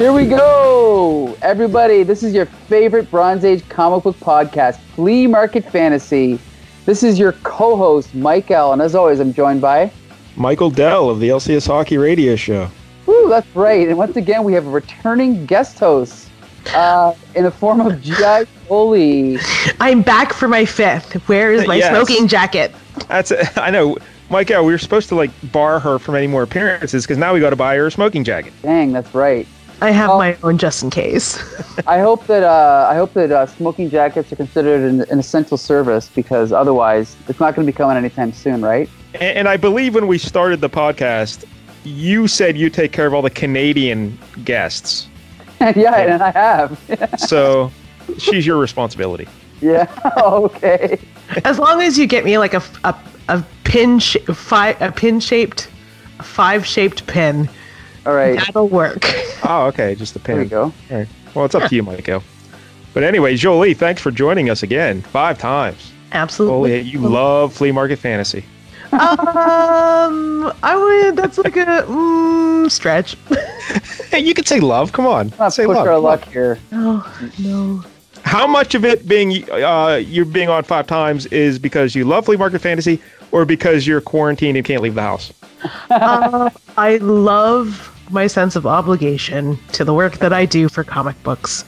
Here we go, everybody. This is your favorite Bronze Age comic book podcast, Flea Market Fantasy. This is your co-host, Mike L. And as always, I'm joined by... Michael Dell of the LCS Hockey Radio Show. Woo, that's right. And once again, we have a returning guest host in the form of G.I. Foley. I'm back for my fifth. Where is my smoking jacket? I know. Michael, we were supposed to bar her from any more appearances because now we got to buy her a smoking jacket. Dang, that's right. I have my own just in case. I hope that smoking jackets are considered an essential service because otherwise it's not going to be coming anytime soon, right? And I believe when we started the podcast, you said you take care of all the Canadian guests. Yeah, and I have. So she's your responsibility. Yeah. Okay. As long as you get me like a pin-shaped 5-shaped pin. All right. That'll work. Oh, okay. Just a pin. There you go. All right. Well, it's up to you, Michael. But anyway, Jolie, thanks for joining us again 5 times. Absolutely. You love Flea Market Fantasy. I would. That's like a stretch. Hey, you could say love. Come on. Let's say push love. our luck here. Oh, no. How much of it being you being on 5 times is because you love Flea Market Fantasy, or because you're quarantined and can't leave the house? I love my sense of obligation to the work that I do for comic books.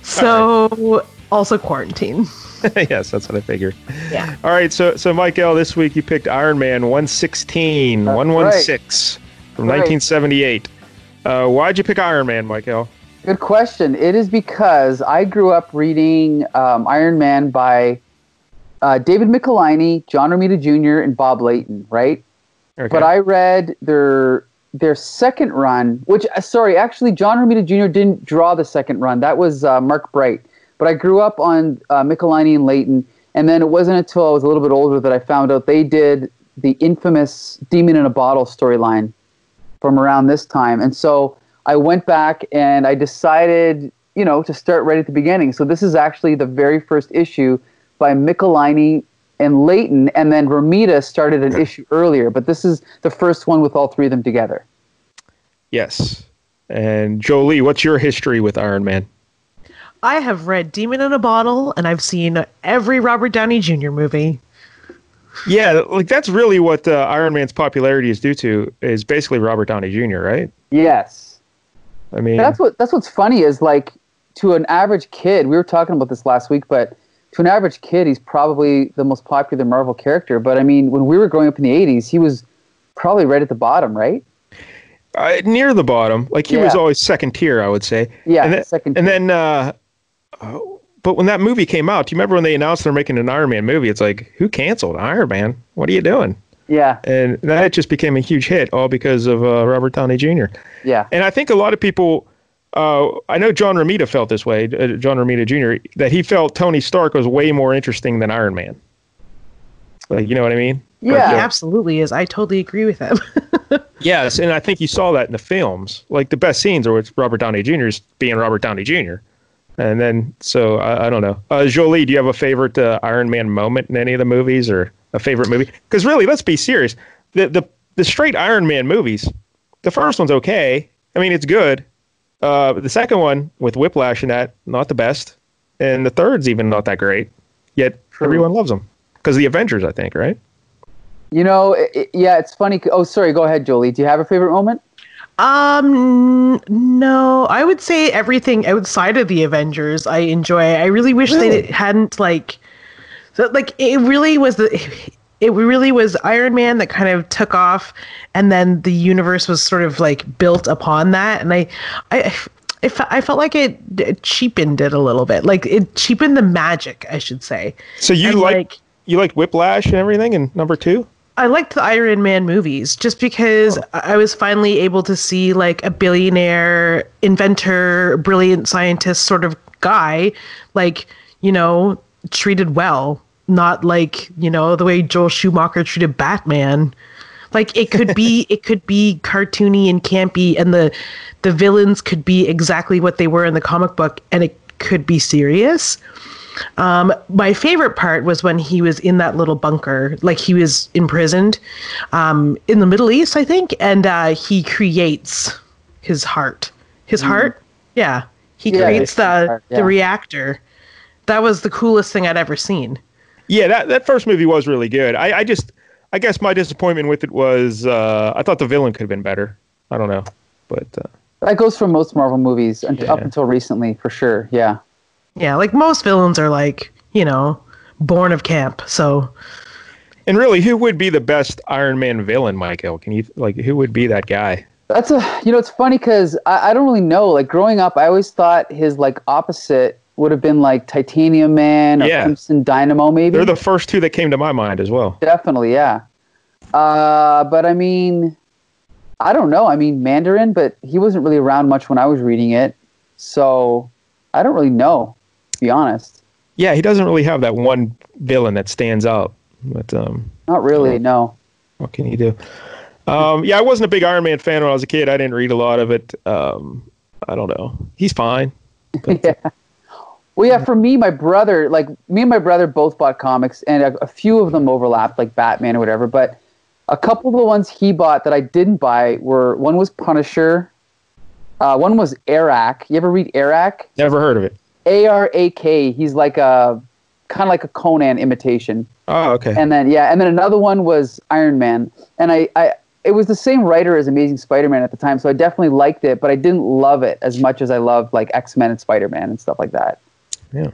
So, also quarantine. Yes, that's what I figured. Yeah. All right, so Michael, this week you picked Ironman 116, 116 from 1978. Why'd you pick Ironman, Michael? Good question. It is because I grew up reading Ironman by David Michelinie, John Romita Jr., and Bob Layton, right? Okay. But I read their second run, which, actually, John Romita Jr. didn't draw the second run. That was Mark Bright. But I grew up on Michelinie and Layton, and then it wasn't until I was a little bit older that I found out they did the infamous Demon in a Bottle storyline from around this time. And so I went back and I decided, to start right at the beginning. So this is actually the very first issue by Michelinie and Layton, and then Romita started an issue earlier. But this is the first one with all 3 of them together. Yes. And Jolie, what's your history with Iron Man? I have read Demon in a Bottle, and I've seen every Robert Downey Jr. movie. Yeah, that's really what Iron Man's popularity is due to, is basically Robert Downey Jr., right? Yes. I mean, that's what's funny is to an average kid, we were talking about this last week, but to an average kid, he's probably the most popular Marvel character. But I mean, when we were growing up in the 80s, he was probably right at the bottom, right? Near the bottom. He was always second tier, I would say. Yeah, second tier. And then, but when that movie came out, do you remember when they announced they're making an Iron Man movie? It's like, who canceled Iron Man? What are you doing? Yeah. And that just became a huge hit, all because of Robert Downey Jr. Yeah. And I think a lot of people, I know John Romita felt this way, John Romita Jr., that he felt Tony Stark was way more interesting than Iron Man. You know what I mean? Yeah, he absolutely is. I totally agree with him. Yes, and I think you saw that in the films. The best scenes are with Robert Downey Jr. being Robert Downey Jr. And then, so, I don't know. Jolie, do you have a favorite Iron Man moment in any of the movies, or a favorite movie? Because really, let's be serious. The straight Iron Man movies, the first one's okay. I mean, it's good. The second one, with Whiplash and that, not the best. And the third's even not that great. Yet, everyone loves them. Because the Avengers, I think, right? It's funny. Oh, sorry. Go ahead, Jolie. Do you have a favorite moment? No. I would say everything outside of the Avengers I enjoy. I really wish they hadn't it really was Iron Man that kind of took off, and then the universe was sort of built upon that. And I felt like it cheapened it a little bit. It cheapened the magic, I should say. So you liked Whiplash and everything in number 2? I liked the Iron Man movies just because I was finally able to see a billionaire, inventor, brilliant scientist sort of guy, treated well, not the way Joel Schumacher treated Batman. It could be cartoony and campy, and the villains could be exactly what they were in the comic book, and it could be serious. My favorite part was when he was in that little bunker, he was imprisoned in the Middle East, I think, and he creates his heart. His heart Yeah. He creates the reactor. That was the coolest thing I'd ever seen. Yeah, that first movie was really good. I guess my disappointment with it was I thought the villain could have been better. I don't know, but that goes for most Marvel movies up until recently, for sure. Yeah. Yeah, like most villains are like, born of camp. So. And really, who would be the best Iron Man villain, Michael? Can you who would be that guy? That's it's funny because I don't really know. Like growing up, I always thought his like opposite would have been like Titanium Man or Crimson Dynamo, maybe. They're the first two that came to my mind as well. Definitely, yeah. But I mean, I don't know. I mean, Mandarin, but he wasn't really around much when I was reading it, so I don't really know, to be honest. Yeah, he doesn't really have that one villain that stands out. But not really, no. What can you do? I wasn't a big Iron Man fan when I was a kid. I didn't read a lot of it. I don't know. He's fine. But, yeah. Well, yeah, for me, my brother, me and my brother both bought comics, and a few of them overlapped, like Batman or whatever. But a couple of the ones he bought that I didn't buy one was Punisher, one was Arak. You ever read Arak? Never heard of it. Arak. He's like kind of like a Conan imitation. Oh, okay. And then another one was Iron Man, and it was the same writer as Amazing Spider-Man at the time, so I definitely liked it, but I didn't love it as much as I loved like X-Men and Spider-Man and stuff like that. Yeah.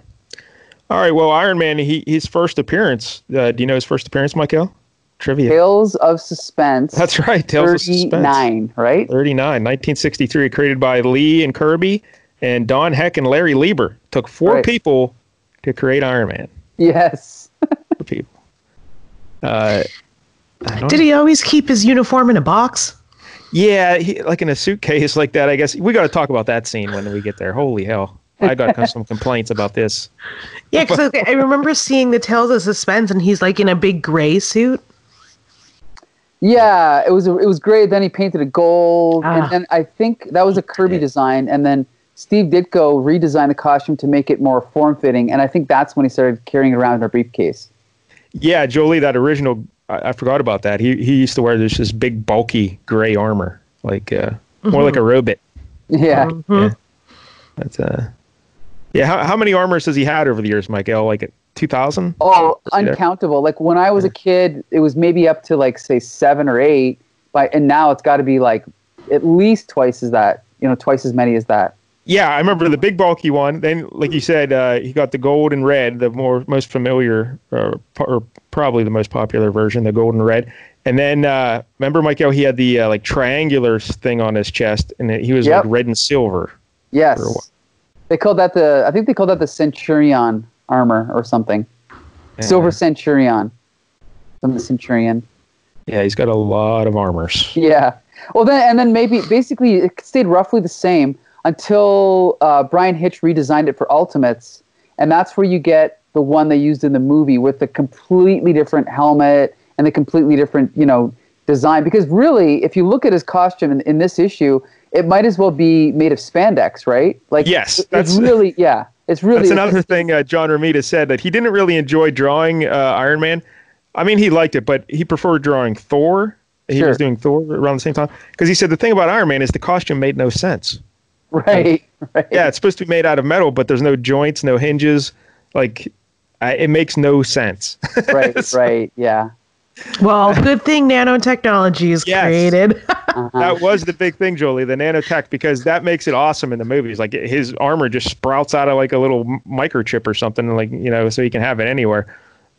All right. Well, Iron Man, his first appearance. Do you know his first appearance, Michael? Trivia. Tales of Suspense. That's right. Tales of Suspense. 39, right? 39, 1963. Created by Lee and Kirby, and Don Heck and Larry Lieber. Took four people to create Iron Man. Yes. 4 people. Did he always keep his uniform in a box? Yeah, like in a suitcase like that, I guess. We got to talk about that scene when we get there. Holy hell. I got some complaints about this. Yeah, because I remember seeing the Tales of Suspense, and he's like in a big gray suit. Yeah, it was great. Then he painted it gold, and then I think that was a Kirby design, and then Steve Ditko redesigned the costume to make it more form-fitting, and I think that's when he started carrying it around in a briefcase. Yeah, Jolie, that original, I forgot about that. He used to wear this big, bulky gray armor, like more like a robot. Yeah. Mm-hmm. Yeah. That's how many armors has he had over the years, Michael? Like 2,000? Oh, uncountable. Like when I was a kid, it was maybe up to like say 7 or 8, and now it's got to be like at least twice as that. Twice as many as that. Yeah, I remember the big bulky one. Then, like you said, he got the gold and red, the most familiar, or probably the most popular version, the gold and red. And then, remember, Michael, he had the like triangular thing on his chest, and he was like red and silver. Yes. They called that I think they called that the Centurion armor or something. Yeah. Silver Centurion. Some Centurion. Yeah, he's got a lot of armors. Yeah. Well, then basically it stayed roughly the same until Brian Hitch redesigned it for Ultimates, and that's where you get the one they used in the movie with the completely different helmet and the completely different, design. Because really, if you look at his costume in this issue, it might as well be made of spandex, right? Like, yes, it's really. That's another thing John Romita said, that he didn't really enjoy drawing Iron Man. I mean, he liked it, but he preferred drawing Thor. He was doing Thor around the same time, because he said the thing about Iron Man is the costume made no sense. Right. Yeah, it's supposed to be made out of metal, but there's no joints, no hinges. Like, it makes no sense. Right, yeah. Well, good thing nanotechnology is created. That was the big thing, Jolie, the nanotech, because that makes it awesome in the movies. Like, his armor just sprouts out of like a little microchip or something, like, so he can have it anywhere.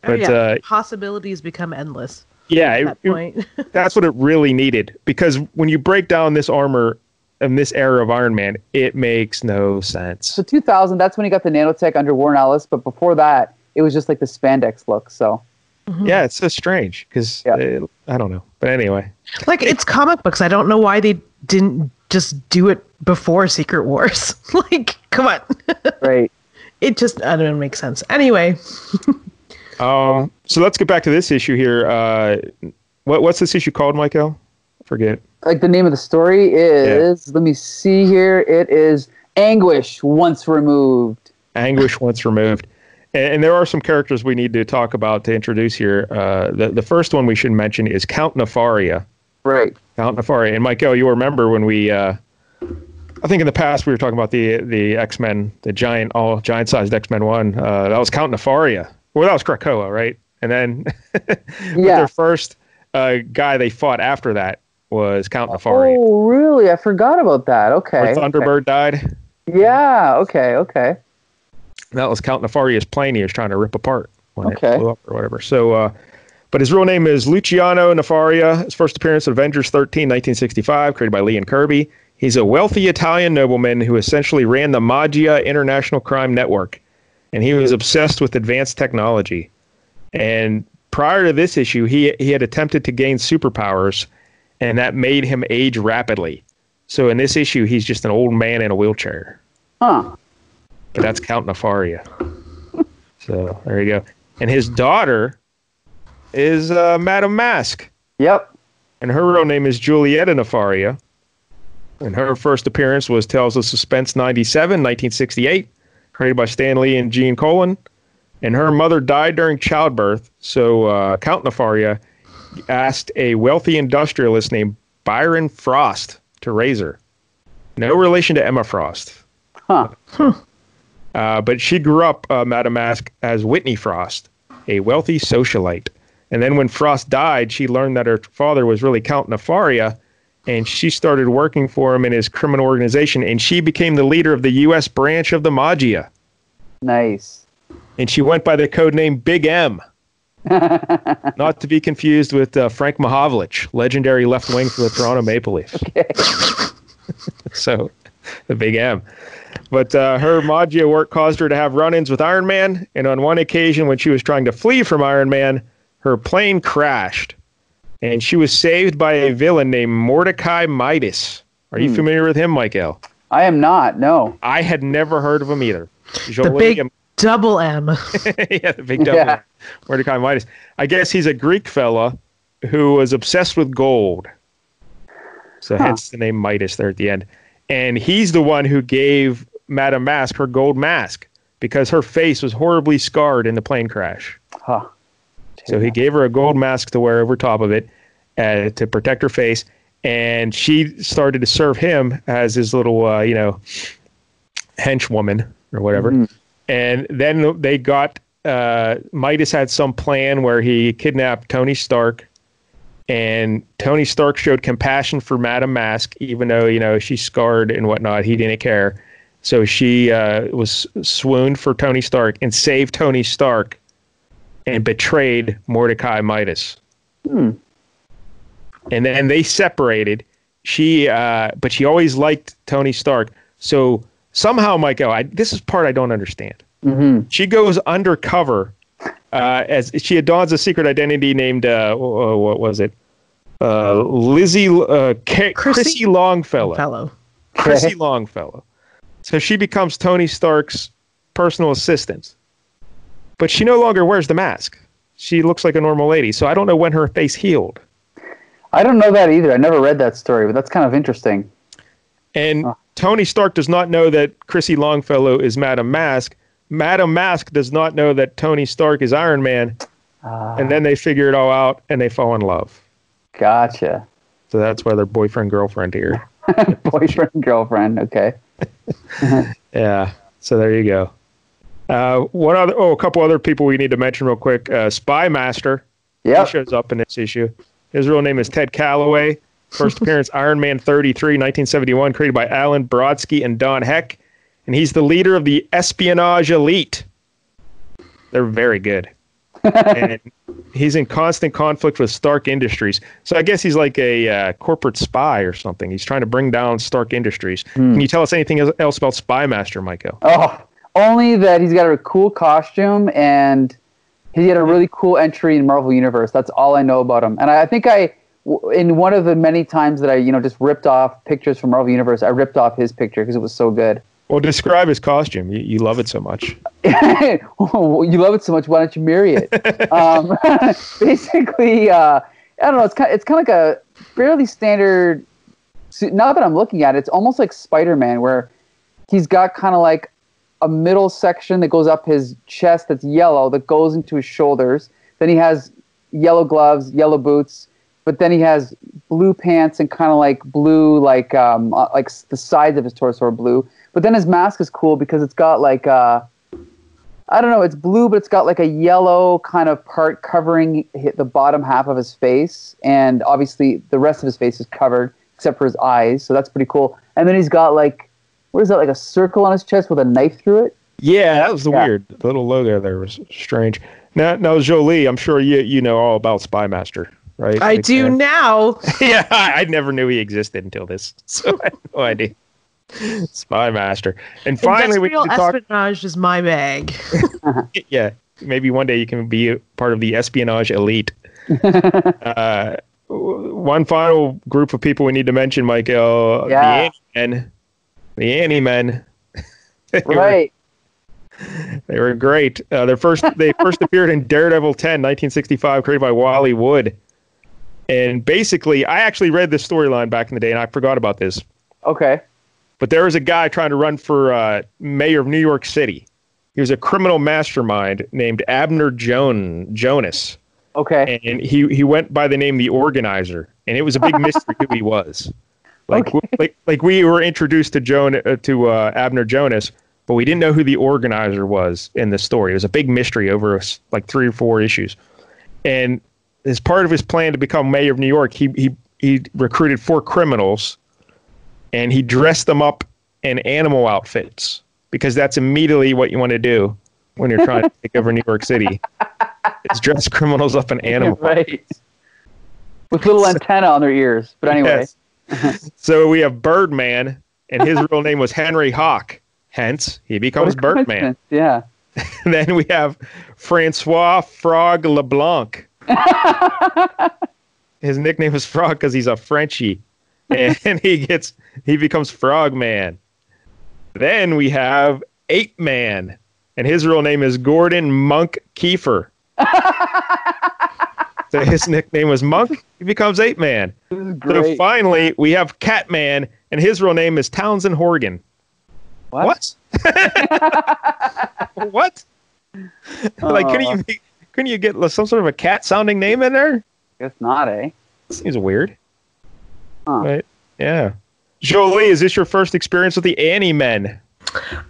But possibilities become endless. Yeah, at that point. That's what it really needed, because when you break down this armor in this era of Iron Man, it makes no sense. So 2000, that's when he got the nanotech under Warren Ellis, but before that, it was just like the spandex look. So yeah, it's so strange because I don't know, but anyway, like, it's comic books. I don't know why they didn't just do it before Secret Wars. Like, come on, right? It just, I don't know, make sense. Anyway, so let's get back to this issue here. What's this issue called, Michael? Forget. Like, the name of the story is, let me see here. It is Anguish Once Removed. Anguish Once Removed. And there are some characters we need to talk about to introduce here. The first one we should mention is Count Nefaria. Right. Count Nefaria. And Michael, you'll remember when we I think in the past we were talking about the X-Men, the giant-sized X-Men one. That was Count Nefaria. Well, that was Krakoa, right? And then their first guy they fought after that was Count Nefaria. Oh, really? I forgot about that. Okay. Where Thunderbird died. Yeah. Okay. That was Count Nefaria's plane he was trying to rip apart when it blew up or whatever. So, but his real name is Luciano Nefaria. His first appearance in Avengers 13, 1965, created by Lee and Kirby. He's a wealthy Italian nobleman who essentially ran the Magia International Crime Network, and he was obsessed with advanced technology. And prior to this issue, he had attempted to gain superpowers, and that made him age rapidly. So in this issue, he's just an old man in a wheelchair. Huh. But that's Count Nefaria. So there you go. And his daughter is Madame Masque. Yep. And her real name is Giulietta Nefaria. And her first appearance was Tales of Suspense 97, 1968, created by Stan Lee and Gene Colan. And her mother died during childbirth, so Count Nefaria asked a wealthy industrialist named Byron Frost to raise her. No relation to Emma Frost. Huh. But she grew up, Madame Masque, as Whitney Frost, a wealthy socialite. And then when Frost died, she learned that her father was really Count Nefaria, and she started working for him in his criminal organization, and she became the leader of the U.S. branch of the Magia. Nice. And she went by the code name Big M. Not to be confused with Frank Mahovlich, legendary left wing for the Toronto Maple Leafs. Okay. So, the Big M. But her Magia work caused her to have run-ins with Iron Man, and on one occasion when she was trying to flee from Iron Man, her plane crashed, and she was saved by a villain named Mordecai Midas. Are you familiar with him, Michael? I am not, no. I had never heard of him either. The big double M. Yeah, the big double M. Mordecai Midas. I guess he's a Greek fella who was obsessed with gold. So hence the name Midas there at the end. And he's the one who gave Madame Masque her gold mask because her face was horribly scarred in the plane crash. Huh. So he gave her a gold mask to wear over top of it to protect her face. And she started to serve him as his little, henchwoman or whatever. Mm-hmm. And then they got, Midas had some plan where he kidnapped Tony Stark. And Tony Stark showed compassion for Madame Masque, even though, she's scarred and whatnot. He didn't care. So she was swooned for Tony Stark and saved Tony Stark and betrayed Mordecai Midas. And then they separated. But she always liked Tony Stark. So somehow, Michael, this is part I don't understand. Mm-hmm. She goes undercover as she dons a secret identity named what was it? Chrissy Longfellow. Chrissy Longfellow. So she becomes Tony Stark's personal assistant. But she no longer wears the mask. She looks like a normal lady. So I don't know when her face healed. I don't know that either. I never read that story, but that's kind of interesting. And Tony Stark does not know that Chrissy Longfellow is Madame Masque. Madame Masque does not know that Tony Stark is Iron Man. And then they figure it all out and they fall in love. Gotcha. So that's why they're boyfriend-girlfriend here. Boyfriend-girlfriend, okay. Yeah, so there you go. A couple other people we need to mention real quick. Spy Master. Yep. He shows up in this issue. His real name is Ted Calloway. First appearance, Iron Man 33, 1971, created by Alan Brodsky and Don Heck. And he's the leader of the Espionage Elite. They're very good. And he's in constant conflict with Stark Industries. So I guess he's like a corporate spy or something. He's trying to bring down Stark Industries. Can you tell us anything else about Spy Master, Michael? Oh, only that he's got a cool costume and he had a really cool entry in Marvel Universe. That's all I know about him. And I think in one of the many times that I, just ripped off pictures from Marvel Universe, I ripped off his picture because it was so good. Well, describe his costume. You love it so much. You love it so much. Why don't you marry it? Basically, I don't know. It's kind of like a fairly standard suit. Now that I'm looking at it, it's almost like Spider-Man, where he's got kind of like a middle section that goes up his chest that's yellow that goes into his shoulders. Then he has yellow gloves, yellow boots, but then he has blue pants and kind of like blue, like the sides of his torso are blue. But then his mask is cool because it's got like I don't know, it's blue, but it's got like a yellow kind of part covering the bottom half of his face, and obviously the rest of his face is covered except for his eyes. So that's pretty cool. And then he's got like, what is that? Like a circle on his chest with a knife through it. Yeah, that was weird. The little logo there was strange. Now, Jolie, I'm sure you know all about Spy Master, right? I do now. Yeah, I never knew he existed until this, so I had no idea. Spy Master. And finally, we can talk. Espionage is my bag. Yeah, maybe one day you can be a part of the espionage elite. One final group of people we need to mention, Michael. Yeah. The Annie-Men. Right. They were great. They first appeared in Daredevil 10, 1965, created by Wally Wood. And basically, I actually read this storyline back in the day, and I forgot about this. Okay. But there was a guy trying to run for mayor of New York City. He was a criminal mastermind named Abner Jonas. Okay. And he went by the name The Organizer, and it was a big mystery who he was. Like we were introduced to Abner Jonas, but we didn't know who the Organizer was in the story. It was a big mystery over like 3 or 4 issues. And as part of his plan to become mayor of New York, he recruited 4 criminals, and he dressed them up in animal outfits, because that's immediately what you want to do when you're trying to take over New York City. Is dress criminals up in animal outfits. With little antenna on their ears. But anyway. Yes. So we have Birdman, and his real name was Henry Hawk. Hence, he becomes Birdman. Yeah. And then we have Francois Frog LeBlanc. His nickname is Frog because he's a Frenchie. And he becomes Frogman. Then we have Ape Man, and his real name is Gordon Monk Kiefer. So his nickname was Monk. He becomes Ape Man. So finally, we have Catman, and his real name is Townsend Horgan. What? What? Like, couldn't you get some sort of a cat-sounding name in there? Guess not, eh? Seems weird. Huh. Right? Yeah. Jolie, is this your first experience with the Annie-Men?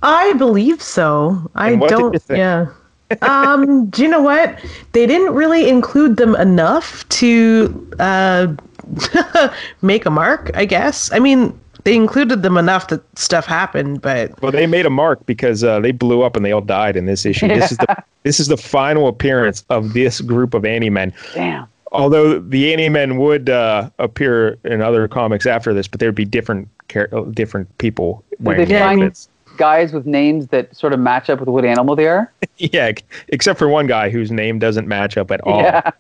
I believe so. What did you think? Yeah. Do you know what? They didn't really include them enough to make a mark, I guess. I mean, they included them enough that stuff happened, but... Well, they made a mark because they blew up and they all died in this issue. Yeah. This is the final appearance of this group of Annie-Men. Damn. Although the Annie-Men would appear in other comics after this, but there would be different people wearing outfits. Guys with names that sort of match up with what animal they are? Yeah, except for one guy whose name doesn't match up at all. Yeah.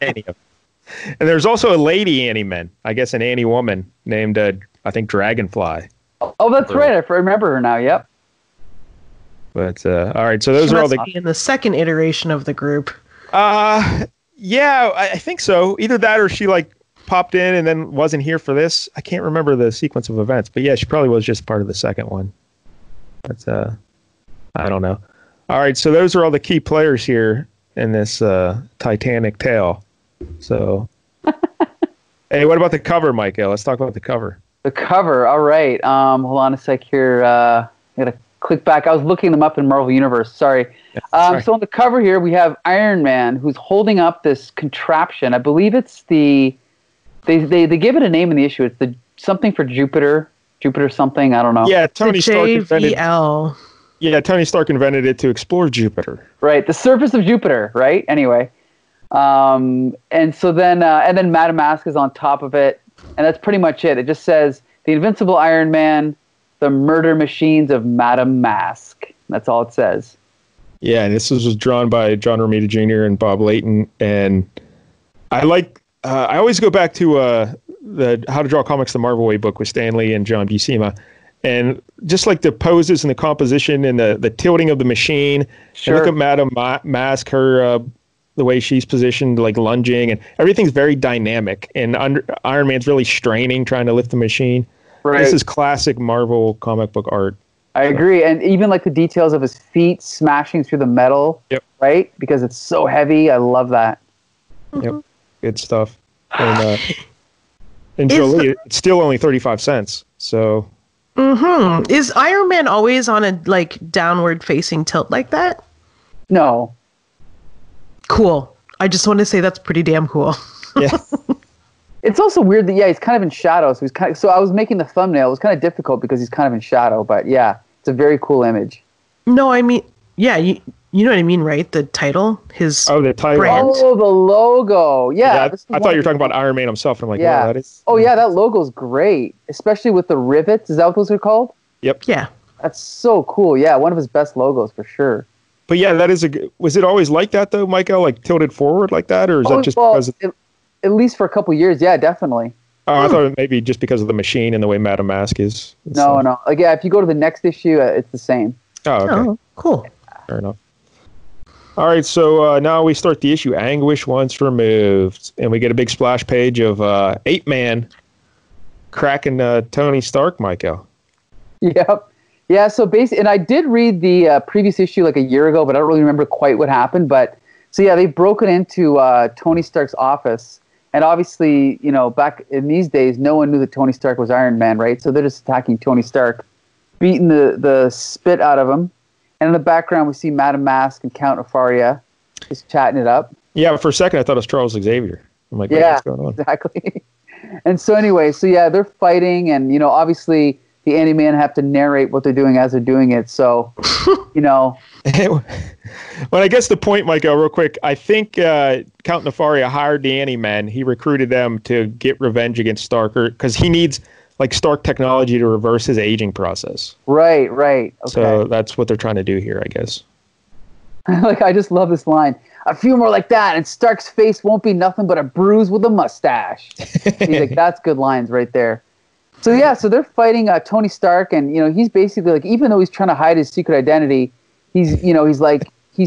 Any of them. And there's also a lady Annie-Man, I guess an Annie woman named, I think, Dragonfly. Oh, that's right. I remember her now. Yep. But, all right, so those are all the... in the second iteration of the group. Yeah, I think so. Either that or she, like, popped in and then wasn't here for this. I can't remember the sequence of events. But, yeah, she probably was just part of the second one. But, I don't know. All right, so those are all the key players here in this Titanic tale. So, hey, what about the cover, Michael? Let's talk about the cover. The cover, all right. Hold on a sec here. I gotta click back. I was looking them up in Marvel Universe. Sorry. So on the cover here, we have Iron Man, who's holding up this contraption. I believe it's they give it a name in the issue. It's the something for Jupiter something. I don't know. Yeah, Tony Stark invented. Yeah, Tony Stark invented it to explore Jupiter. Right, the surface of Jupiter. Right. Anyway, and so then Madame Masque is on top of it, and that's pretty much it. It just says the Invincible Iron Man, the murder machines of Madame Masque. That's all it says. Yeah, and this was drawn by John Romita Jr. and Bob Layton, and I always go back to the How to Draw Comics the Marvel Way book with Stan Lee and John Buscema, and just like the poses and the composition and the tilting of the machine. Sure. And look at Madame Masque, her the way she's positioned, like lunging, and everything's very dynamic. And Iron Man's really straining, trying to lift the machine. Right. This is classic Marvel comic book art. I agree, and even like the details of his feet smashing through the metal, Yep. Right? Because it's so heavy. I love that. Yep, good stuff. And Jolie, it's still only 35 cents. So. Mm-hmm. Is Iron Man always on a downward facing tilt like that? No. Cool. I just want to say that's pretty damn cool. Yeah. It's also weird that he's kind of in shadow. So I was making the thumbnail. It was kind of difficult because he's kind of in shadow. But yeah, it's a very cool image. No, I mean, yeah, you know what I mean, right? The title, the title. Brand. Oh, the logo. Yeah. I thought you were talking about Iron Man himself. And I'm like, yeah. Wow, that is. Oh yeah, that logo's great, especially with the rivets. Is that what those are called? Yep. Yeah. That's so cool. Yeah, one of his best logos for sure. But yeah, was it always like that though, Michael? Like tilted forward like that, or is that just because? At least for a couple years, yeah, definitely. Oh, I thought maybe just because of the machine and the way Madame Masque is. No. Like, yeah, if you go to the next issue, it's the same. Oh, okay. Oh, cool. Fair enough. All right, so now we start the issue, Anguish Once Removed, and we get a big splash page of Ape-Man cracking Tony Stark, Michael. Yep. Yeah, so basically, and I did read the previous issue like a year ago, but I don't really remember quite what happened. But so yeah, they broke it into Tony Stark's office, and obviously, back in these days, no one knew that Tony Stark was Iron Man, right? So they're just attacking Tony Stark, beating the spit out of him, and in the background we see Madame Masque and Count Nefaria just chatting it up. Yeah, for a second I thought it was Charles Xavier. I'm like, yeah, what's going on? Exactly. And so anyway, they're fighting, and obviously the Anti-Man have to narrate what they're doing as they're doing it. So, Well, I guess the point, Michael, real quick, I think Count Nefaria hired the Anti-Man. He recruited them to get revenge against Stark because he needs Stark technology to reverse his aging process. Right. Okay. So that's what they're trying to do here, I guess. I just love this line. A few more like that, and Stark's face won't be nothing but a bruise with a mustache. He's like, that's good lines right there. So yeah, so they're fighting Tony Stark, and he's basically even though he's trying to hide his secret identity, he's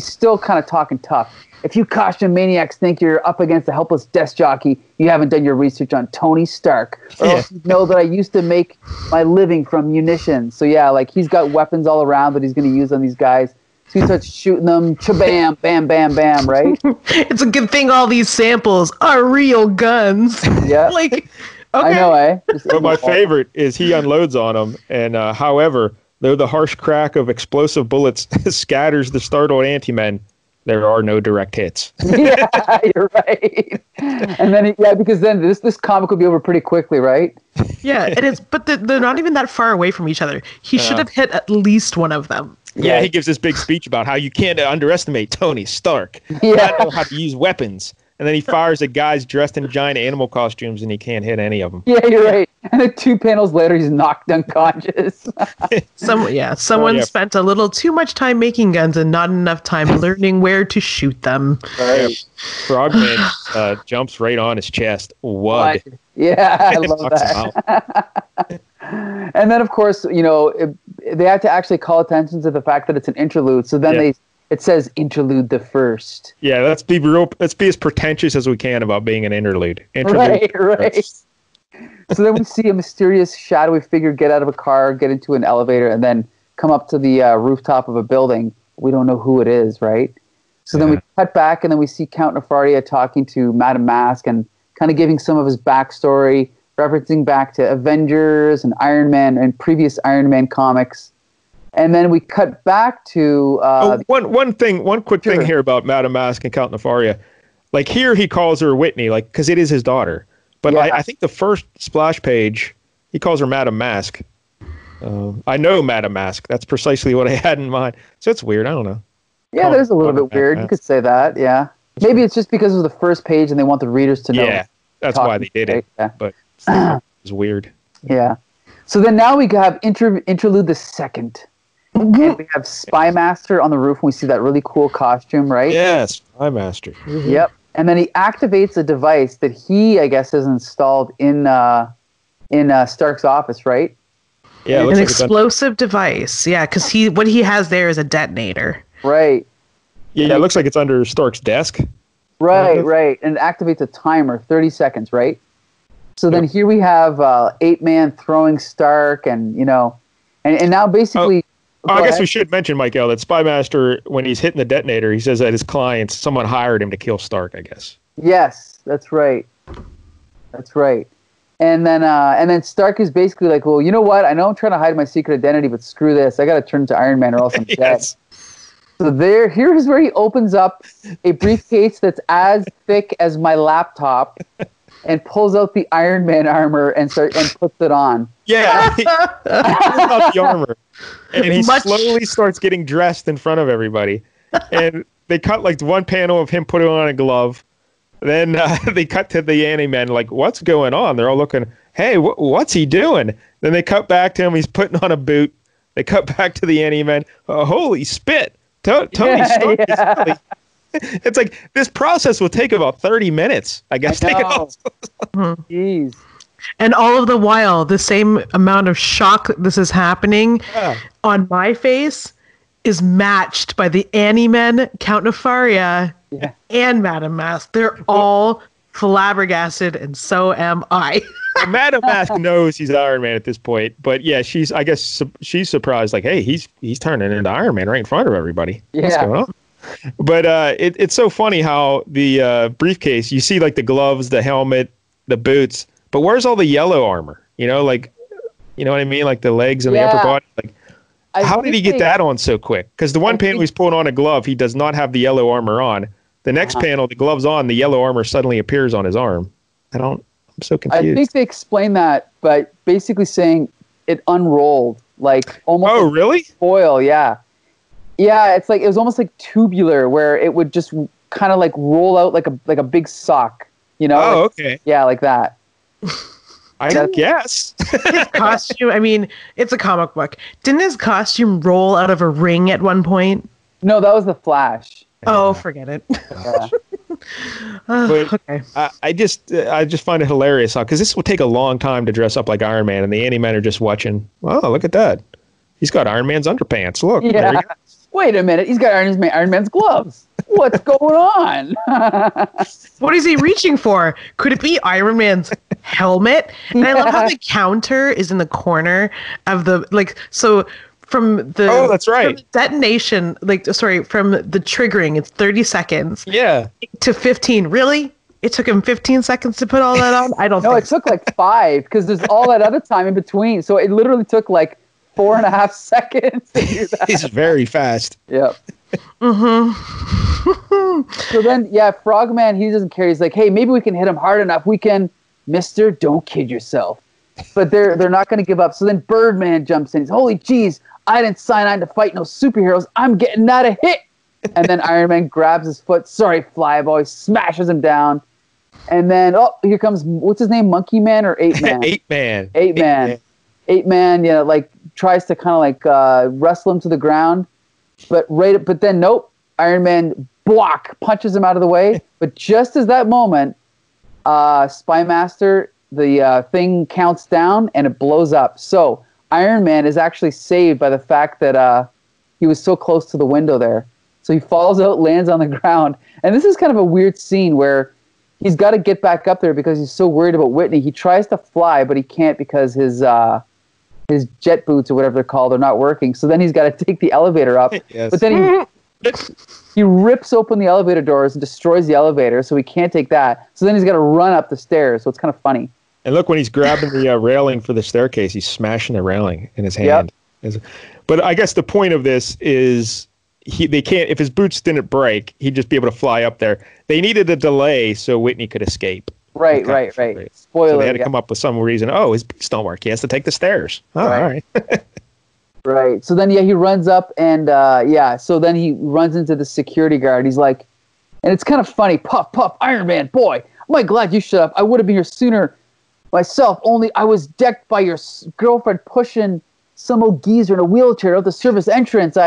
still kind of talking tough. If you costume maniacs think you're up against a helpless desk jockey, you haven't done your research on Tony Stark, or else you know that I used to make my living from munitions. So yeah, he's got weapons all around that he's going to use on these guys. So he starts shooting them, cha-bam, bam, bam, bam, right? It's a good thing all these samples are real guns. Yeah. Okay. I know, eh? But my favorite is he unloads on them, and however, though the harsh crack of explosive bullets scatters the startled Anti-Men, there are no direct hits. Yeah, you're right. And then, because then this comic will be over pretty quickly, right? Yeah, it is. But they're not even that far away from each other. He should have hit at least one of them. Yeah, he gives this big speech about how you can't underestimate Tony Stark. Yeah. I know how to use weapons. And then he fires at guys dressed in giant animal costumes, and he can't hit any of them. Yeah, you're right. And then 2 panels later, he's knocked unconscious. Someone spent a little too much time making guns and not enough time learning where to shoot them. Right. Frogman jumps right on his chest. What? Yeah, I love that. And then, of course, they had to actually call attention to the fact that it's an interlude. So then it says interlude the first. Yeah, let's be as pretentious as we can about being an interlude. Right. So then we see a mysterious shadowy figure get out of a car, get into an elevator, and then come up to the rooftop of a building. We don't know who it is, right? So then we cut back, and then we see Count Nefaria talking to Madame Masque and kind of giving some of his backstory, referencing back to Avengers and Iron Man and previous Iron Man comics. And then we cut back to one quick thing here about Madame Masque and Count Nefaria. Here he calls her Whitney, because it is his daughter. But I think the first splash page, he calls her Madame Masque. I know Madame Masque. That's precisely what I had in mind. So it's weird. I don't know. Yeah, there's a little bit weird. You could say that. Yeah, maybe it's just because it was the first page and they want the readers to know. Yeah, that's why they did it. Yeah. But it's weird. Yeah. So then now we have interlude the second. And we have Spy Master on the roof, and we see that really cool costume, right? Yes, Spy Master. Mm-hmm. Yep. And then he activates a device that he, I guess, has installed in Stark's office, right? Yeah, an explosive device. Yeah, because what he has there is a detonator. Right. Yeah, it looks like it's under Stark's desk. Right. And it activates a timer, 30 seconds, right? So then here we have Ape-Man throwing Stark, and and now basically. I guess we should mention, Michael, that Spy Master, when he's hitting the detonator, he says that his clients, someone hired him to kill Stark, I guess. Yes, that's right. That's right. And then Stark is basically like, well, you know what? I know I'm trying to hide my secret identity, but screw this. I got to turn to Iron Man or else I'm dead. So here's where he opens up a briefcase that's as thick as my laptop and pulls out the Iron Man armor and puts it on. Yeah, he pulls out the armor, and he slowly starts getting dressed in front of everybody. And they cut like one panel of him putting on a glove. Then they cut to the Anti-Man, like, what's going on? They're all looking, hey, what's he doing? Then they cut back to him. He's putting on a boot. They cut back to the Anti-Man. Oh, holy spit. Tony Stark is really... It's like, this process will take about 30 minutes, I guess. Jeez. And all of the while, the same amount of shock that this is happening on my face is matched by the Anti-Man, Count Nefaria, and Madame Masque. They're all flabbergasted, and so am I. Madame Masque knows he's Iron Man at this point, but yeah, she's surprised, like, hey, he's turning into Iron Man right in front of everybody. What's going on? But it's so funny how the briefcase, you see like the gloves, the helmet, the boots, but where's all the yellow armor? You know, like, you know what I mean? Like the legs and the upper body. Like, how did he get that on so quick? Because the one panel he's pulling on a glove, he does not have the yellow armor on. The next panel, the glove's on, the yellow armor suddenly appears on his arm. I'm so confused. I think they explain that by basically saying it unrolled, like almost. Oh, really? Foil, yeah. Yeah, it's like it was almost like tubular, where it would just kind of like roll out like a big sock, you know? Oh, like, okay. Yeah, like that. I guess. His costume, I mean, it's a comic book. Didn't his costume roll out of a ring at one point? No, that was the Flash. Oh, forget it. Yeah. Okay. I just find it hilarious because this would take a long time to dress up like Iron Man, and the Anti-Man are just watching. Oh, look at that! He's got Iron Man's underpants. Look. Yeah. Wait a minute. He's got Iron Man's gloves. What's going on? What is he reaching for? Could it be Iron Man's helmet? And I love how the counter is in the corner of the so. From the that's right. From the detonation, from the triggering, it's 30 seconds. Yeah. To 15. Really? It took him 15 seconds to put all that on? I don't know. No, it took like 5 because there's all that other time in between. So it literally took like 4.5 seconds to do that. He's very fast. Yep. So then, Frogman, he doesn't care. He's like, hey, maybe we can hit him hard enough. We can, Mister, don't kid yourself. But they're not going to give up. So then Birdman jumps in. He's, holy jeez, I didn't sign on to fight no superheroes. I'm getting that a hit. And then Iron Man grabs his foot. Sorry, Flyboy. Smashes him down. And then, here comes, what's his name? Monkey Man or Ape Man? Ape Man. Ape Man. Ape Man, tries to kind of wrestle him to the ground. But then, nope. Iron Man, punches him out of the way. But just as that moment, Spy Master, the thing counts down and it blows up. So Iron Man is actually saved by the fact that he was so close to the window there. So he falls out, lands on the ground. And this is kind of a weird scene where he's got to get back up there because he's so worried about Whitney. He tries to fly, but he can't because his jet boots or whatever they're called are not working. So then he's got to take the elevator up. Yes. But then he rips open the elevator doors and destroys the elevator, so he can't take that. So then he's got to run up the stairs. So it's kind of funny. And look, when he's grabbing the railing for the staircase, he's smashing the railing in his hand. Yep. But I guess the point of this is they can't. If his boots didn't break, he'd just be able to fly up there. They needed a delay so Whitney could escape. Right. Spoiler. So they had to come up with some reason. Oh, his boots don't work. He has to take the stairs. Oh, all right. Right. So then, he runs up and, so then he runs into the security guard. He's like, and it's kind of funny. Puff, Iron Man, boy, am I glad you showed up. I would have been here sooner myself, only I was decked by your girlfriend pushing some old geezer in a wheelchair out the service entrance.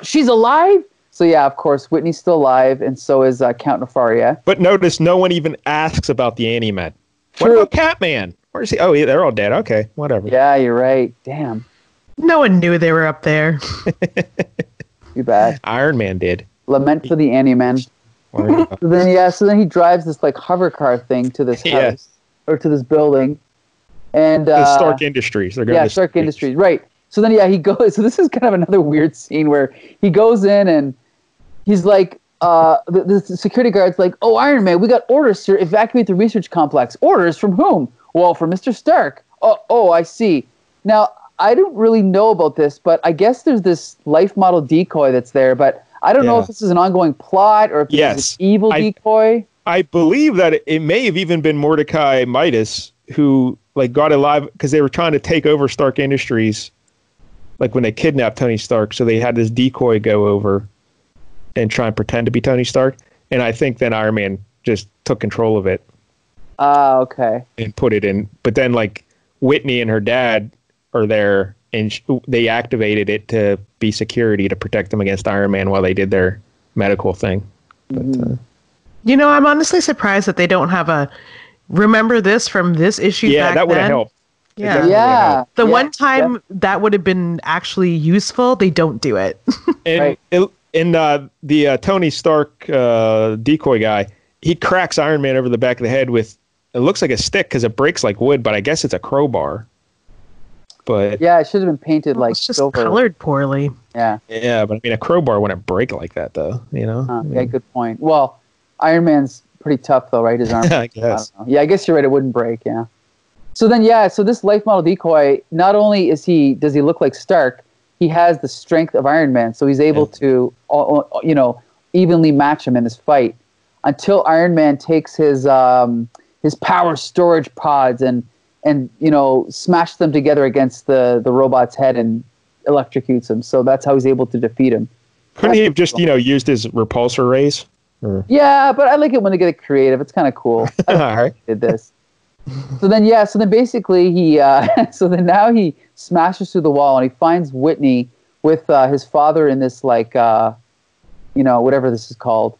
She's alive? So of course, Whitney's still alive, and so is Count Nefaria. But notice no one even asks about the Anti-Man. What about Catman? Where's he? Oh, they're all dead. Okay, whatever. Yeah, you're right. Damn. No one knew they were up there. Too bad. Iron Man did. Lament for the Anti-Man. So then he drives this hover car thing to this house or to this building, and the Stark Industries. They're going to Stark Industries, right? So then he goes. So this is kind of another weird scene where he goes in and he's like, the security guard's like, "Oh, Iron Man, we got orders to evacuate the research complex." Orders from whom? Well, from Mr. Stark. Oh, I see. Now, I don't really know about this, but I guess there's this life model decoy that's there, but I don't know if this is an ongoing plot or if it's an evil decoy. I believe that it may have even been Mordecai Midas who like got alive because they were trying to take over Stark Industries, like when they kidnapped Tony Stark. So they had this decoy go over and try and pretend to be Tony Stark. And I think then Iron Man just took control of it. Okay. And put it in. But then like Whitney and her dad are there and they activated it to be security to protect them against Iron Man while they did their medical thing. But, you know, I'm honestly surprised that they don't have a remember this from this issue. Yeah, that would have helped. Yeah. The one time that would have been actually useful, they don't do it. And the Tony Stark decoy guy, he cracks Iron Man over the back of the head with, it looks like a stick because it breaks like wood, but I guess it's a crowbar. But yeah, it should have been painted like it's just silver. Colored poorly. Yeah. Yeah, but I mean, a crowbar wouldn't break like that, though. You know. Yeah, good point. Well, Iron Man's pretty tough, though, right? His arm. I guess. I don't know. Yeah, I guess you're right. It wouldn't break. Yeah. So then, so this life model decoy, not only does he look like Stark, he has the strength of Iron Man, so he's able to, evenly match him in this fight until Iron Man takes his power storage pods and smash them together against the robot's head and electrocutes him. So that's how he's able to defeat him. Couldn't he have just used his repulsor rays? Or? Yeah, but I like it when they get creative. It's kind of cool. All right. Did this. So then basically he now he smashes through the wall and he finds Whitney with his father in this whatever this is called.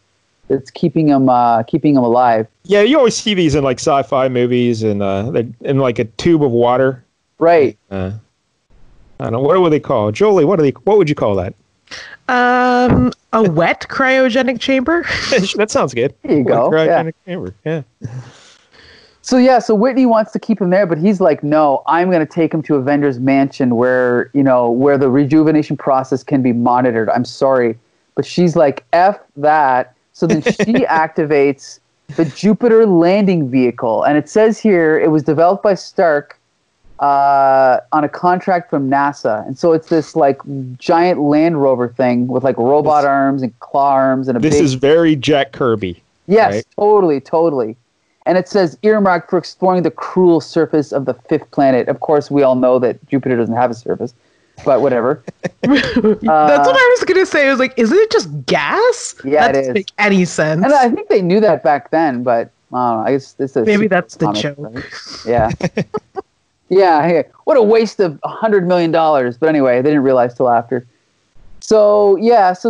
It's keeping him alive. Yeah, you always see these in like sci-fi movies and they're in like a tube of water. Right. I don't know, what would they call it? Jolie, what would you call that? A wet cryogenic chamber. That sounds good. There you go. Cryogenic chamber. Yeah. So Whitney wants to keep him there, but he's like, no, I'm going to take him to Avengers Mansion where the rejuvenation process can be monitored. I'm sorry. But she's like, F that. So then she activates the Jupiter landing vehicle. And it says here it was developed by Stark on a contract from NASA. And so it's this like giant Land Rover thing with like robot arms and claw arms and This is very Jack Kirby. Yes, right? Totally. And it says earmarked for exploring the cruel surface of the fifth planet. Of course, we all know that Jupiter doesn't have a surface, but whatever. That's what I was going to say. I was like, isn't it just gas? Yeah, that doesn't make any sense. And I think they knew that back then, but I don't know. I guess this is maybe that's the comic, joke. Right? Yeah. Yeah. Hey, what a waste of $100 million. But anyway, they didn't realize till after. So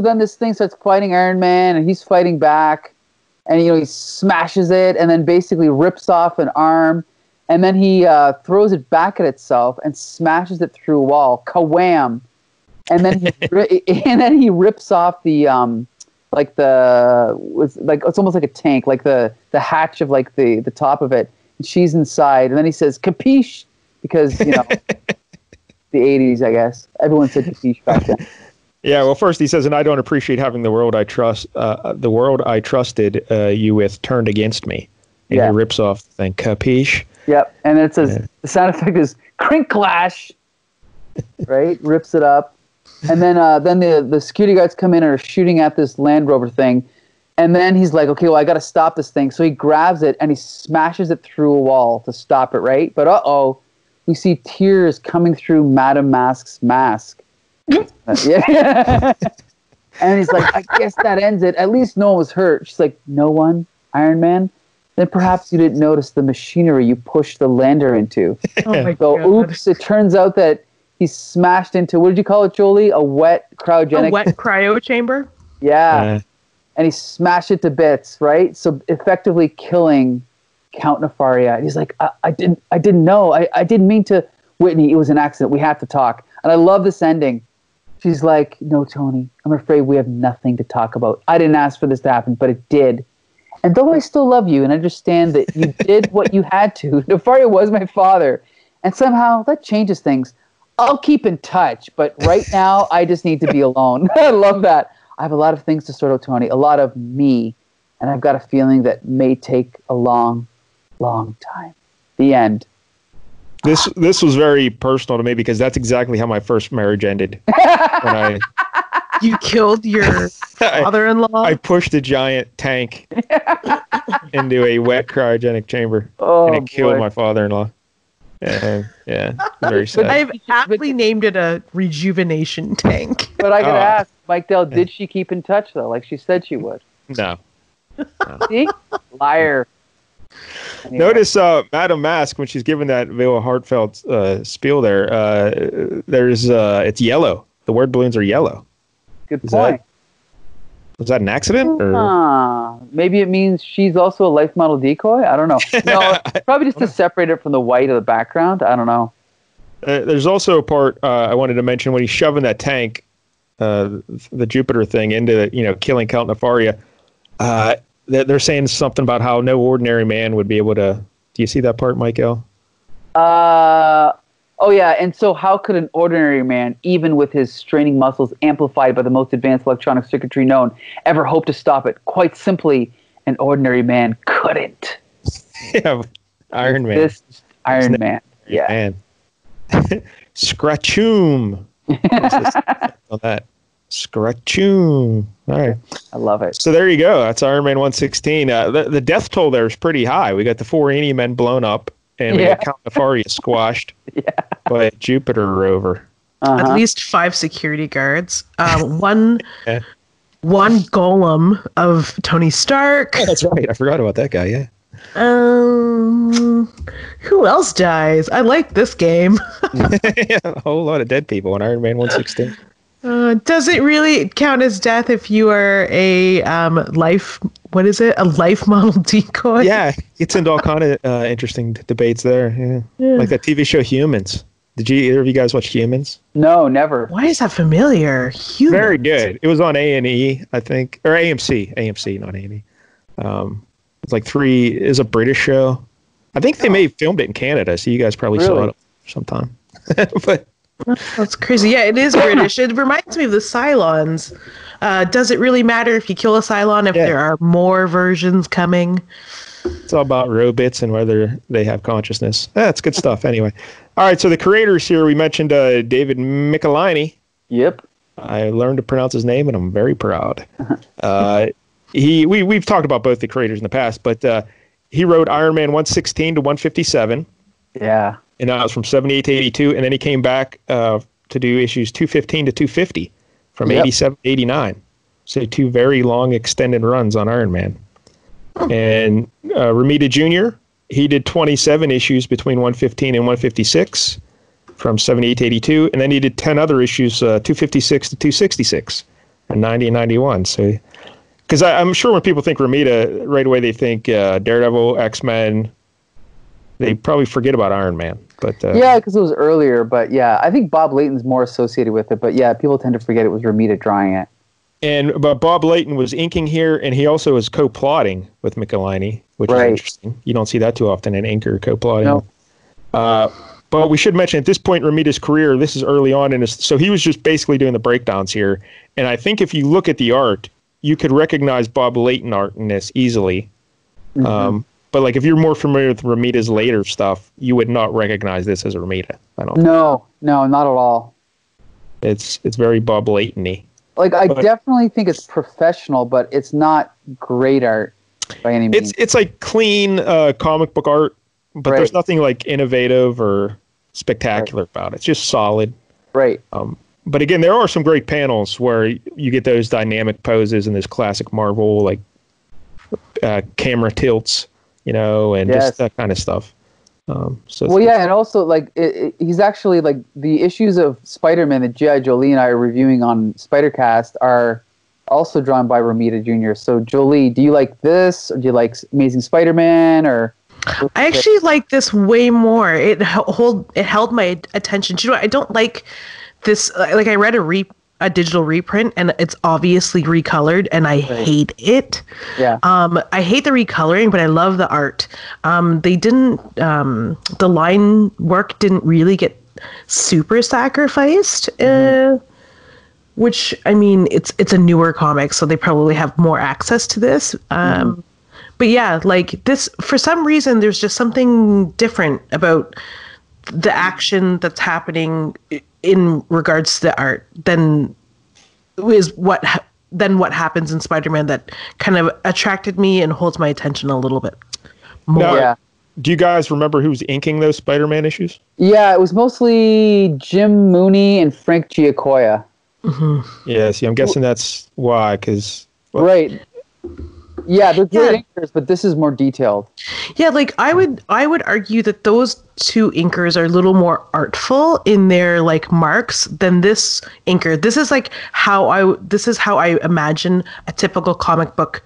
then this thing starts fighting Iron Man, and he's fighting back. And, he smashes it and then basically rips off an arm. And then he throws it back at itself and smashes it through a wall. Kawam. And then he rips off the it's almost like a tank, like the hatch of like the top of it. And she's inside. And then he says, capiche, because, the 80s, I guess. Everyone said capiche back then. Yeah, well, first he says, and I don't appreciate having the world I trusted you with turned against me. And he rips off the thing, capiche? Yep, and then it says, the sound effect is crink clash, right? Rips it up. And then the security guards come in and are shooting at this Land Rover thing. And then he's like, okay, well, I got to stop this thing. So he grabs it and he smashes it through a wall to stop it, right? But we see tears coming through Madame Masque's mask. Yeah. And he's like, I guess that ends it. At least no one was hurt. She's like, no one, Iron Man? Then perhaps you didn't notice the machinery you pushed the lander into. Oh my God. Oops, it turns out that he smashed into, what did you call it, Jolie? A wet cryo chamber? Yeah. And he smashed it to bits, right? So effectively killing Count Nefaria. And he's like, I didn't know. I didn't mean to. Whitney, it was an accident. We have to talk. And I love this ending. She's like, no, Tony, I'm afraid we have nothing to talk about. I didn't ask for this to happen, but it did. And though I still love you and understand that you did what you had to, Nefaria was my father. And somehow that changes things. I'll keep in touch, but right now I just need to be alone. I love that. I have a lot of things to sort out, Tony, a lot of me, and I've got a feeling that may take a long, long time. The end. This was very personal to me because that's exactly how my first marriage ended. When you killed your father-in-law? I pushed a giant tank into a wet cryogenic chamber, and it killed my father-in-law. Yeah, very sad. I've aptly named it a rejuvenation tank. But I gotta ask, Mike Dell, did she keep in touch though, like she said she would? No. See? Liar. Anyway. Notice Madame Masque, when she's giving that real heartfelt spiel there, it's yellow. The word balloons are yellow. Good point. Was that an accident? Or? Maybe it means she's also a life model decoy? I don't know. No, probably just to separate it from the white of the background. I don't know. There's also a part I wanted to mention when he's shoving that tank, the Jupiter thing, into killing Count Nefaria. They're saying something about how no ordinary man would be able to. Do you see that part, Michael? Oh, yeah. And so how could an ordinary man, even with his straining muscles amplified by the most advanced electronic circuitry known, ever hope to stop it? Quite simply, an ordinary man couldn't. Iron Man. This Iron Man. Yeah. Man. Scratchoom. On that. Scratchoom. All right. I love it. So there you go. That's Iron Man 116. The death toll there is pretty high. We got the 4 Annie men blown up. And we got Count Nefaria squashed by a Jupiter rover. At least 5 security guards. One golem of Tony Stark. Oh, that's right. I forgot about that guy. Yeah. Who else dies? I like this game. A whole lot of dead people in Iron Man 116. Does it really count as death if you are a life model decoy? Yeah, it's into all kind of interesting debates there. Yeah. Like that TV show Humans. Did either of you guys watch Humans? No, never. Why is that familiar? Humans. Very good. It was on A&E, I think, or AMC, not A&E. It's like is a British show. I think they may have filmed it in Canada, so you guys probably saw it sometime. But that's crazy. Yeah, it is British. It reminds me of the Cylons. Does it really matter if you kill a Cylon if there are more versions coming? It's all about robots and whether they have consciousness. That's good stuff. Anyway, all right. So the creators here, we mentioned David Michelinie. Yep. I learned to pronounce his name, and I'm very proud. We've talked about both the creators in the past, but he wrote Iron Man 116 to 157. Yeah. And that was from 78 to 82, and then he came back to do issues 215 to 250 from 87 to 89. So 2 very long extended runs on Iron Man. And Romita Jr., he did 27 issues between 115 and 156 from 78 to 82, and then he did 10 other issues, 256 to 266, and 90 and 91. So, because I'm sure when people think Romita, right away they think Daredevil, X-Men. They probably forget about Iron Man. But yeah, because it was earlier. But yeah, I think Bob Layton's more associated with it. But yeah, people tend to forget it was Romita drawing it. But Bob Layton was inking here, and he also was co-plotting with Michelinie, which is interesting. You don't see that too often, an inker co-plotting. No. But we should mention at this point in Romita's career, this is early on, so he was just basically doing the breakdowns here. And I think if you look at the art, you could recognize Bob Layton art in this easily. Mm-hmm. But like if you're more familiar with Romita's later stuff, you would not recognize this as a Romita. I don't. No, not at all. It's very Bob Layton-y. Like I definitely think it's professional, but it's not great art by any means. It's like clean comic book art, but there's nothing like innovative or spectacular about it. It's just solid. Right. But again, there are some great panels where you get those dynamic poses and this classic Marvel like camera tilts. And just that kind of stuff. And also like he's actually like the issues of Spider-Man that G.I. Jolie and I are reviewing on Spidercast are also drawn by Romita Jr. So Jolie, do you like this, or do you like Amazing Spider-Man, or? I actually like this way more. It held my attention. I don't like this. Like I read a digital reprint, and it's obviously recolored, and I hate it. Yeah. I hate the recoloring, but I love the art. They didn't. The line work didn't really get super sacrificed. which, I mean, it's a newer comic, so they probably have more access to this. But yeah, like this, for some reason, there's just something different about the action that's happening in regards to the art than what happens in Spider-Man that kind of attracted me and holds my attention a little bit more. Now, Yeah. do you guys remember who's inking those Spider-Man issues? Yeah, it was mostly Jim Mooney and Frank Giacoia. Yeah, see, I'm guessing that's why, because... Right. Yeah, they're good inkers, but this is more detailed. Yeah, like I would argue that those two inkers are a little more artful in their like marks than this inker. This is how I imagine a typical comic book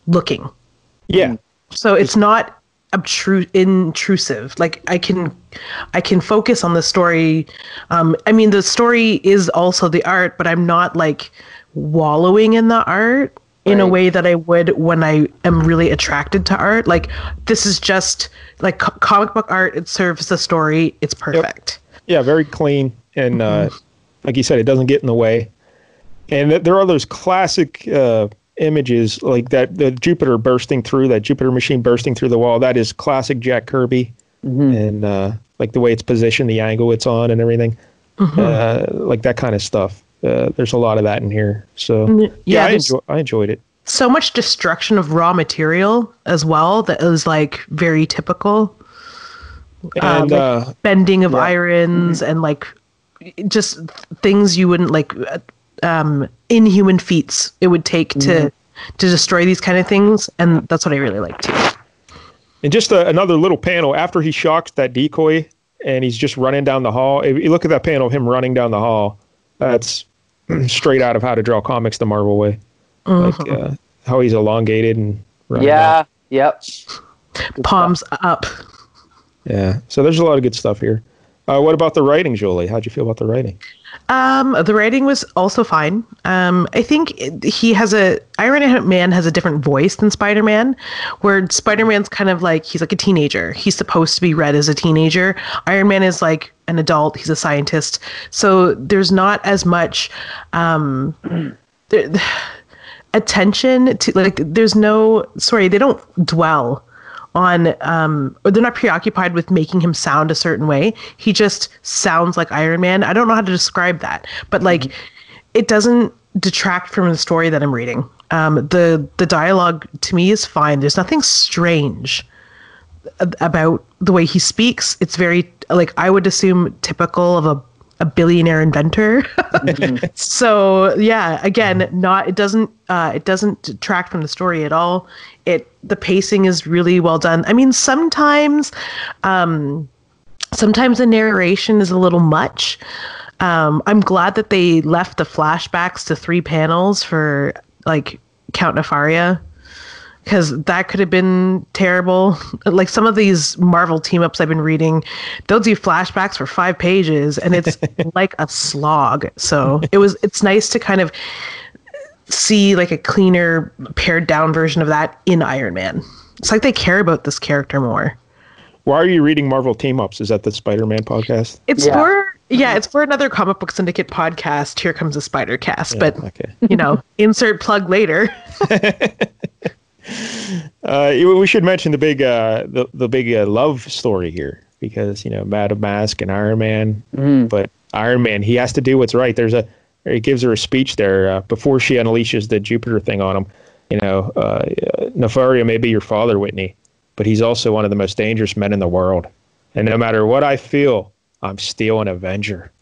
looking. Yeah. So it's not intrusive. Like I can focus on the story. I mean, the story is also the art, but I'm not like wallowing in the art in a way that I would when I am really attracted to art. Like this is just like comic book art. It serves the story. It's perfect. Yep. Yeah, very clean. And like you said, it doesn't get in the way. And there are those classic images like that, the Jupiter machine bursting through the wall. That is classic Jack Kirby. And like the way it's positioned, the angle it's on and everything. Like that kind of stuff. There's a lot of that in here. So yeah, I enjoyed it. So much destruction of raw material as well that is like very typical. And like bending of irons and like just things you wouldn't like inhuman feats it would take to destroy these kind of things, and that's what I really like too. And just another little panel after he shocks that decoy and he's just running down the hall. If you look at that panel of him running down the hall, that's straight out of How to Draw Comics the Marvel Way. Like how he's elongated and running down. Yep. Palms up. Yeah. So there's a lot of good stuff here. What about the writing, Jolie? How'd you feel about the writing? The writing was also fine. I think Iron Man has a different voice than Spider-Man, where Spider-Man's kind of like, he's like a teenager. He's supposed to be read as a teenager. Iron Man is like an adult. He's a scientist. So there's not as much attention to, like, they don't dwell on or they're not preoccupied with making him sound a certain way. He just sounds like Iron Man. I don't know how to describe that, but like it doesn't detract from the story that I'm reading. The dialogue to me is fine. There's nothing strange about the way he speaks. It's very, like, I would assume typical of a billionaire inventor. So yeah, again, it doesn't detract from the story at all. The pacing is really well done. I mean, sometimes the narration is a little much. I'm glad that they left the flashbacks to 3 panels for like Count Nefaria, because that could have been terrible. Like some of these Marvel team-ups I've been reading, they'll do flashbacks for 5 pages, and it's like a slog. So it's nice to kind of see like a cleaner, pared down version of that in Iron Man. It's like they care about this character more. Why are you reading Marvel team-ups? Is that the Spider-Man podcast? It's for another Comic Book Syndicate podcast, Here Comes the Spider Cast. Yeah, but, okay. Insert plug later. We should mention the big love story here, because Madame Masque and Iron Man, but Iron Man, he has to do what's right. He gives her a speech there before she unleashes the Jupiter thing on him. Nefaria may be your father, Whitney, but he's also one of the most dangerous men in the world. And no matter what I feel, I'm still an Avenger.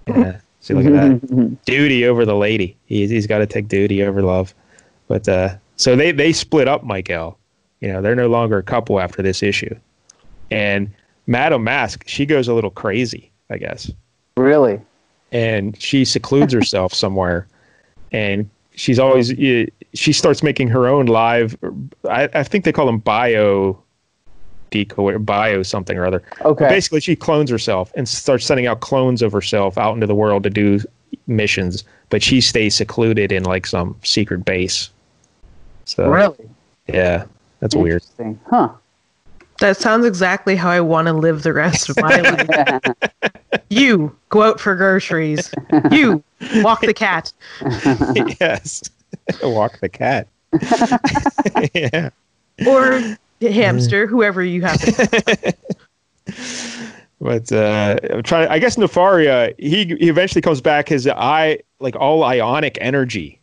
Yeah. See, look at that. Duty over the lady. He's got to take duty over love. But so they split up, Michael. They're no longer a couple after this issue. And Madame Masque, she goes a little crazy, I guess. Really? And she secludes herself somewhere. And she starts making her own live, I think they call them bio decoy, bio something or other. Okay. But basically, she clones herself and starts sending out clones of herself out into the world to do missions, but she stays secluded in like some secret base. So really? Yeah, that's weird. Huh. That sounds exactly how I want to live the rest of my life. You go out for groceries. You Walk the cat. Yes. Walk the cat. Yeah. Or hamster, whoever you have. But I'm trying. I guess Nefaria, he eventually comes back. His eye, like all ionic energy.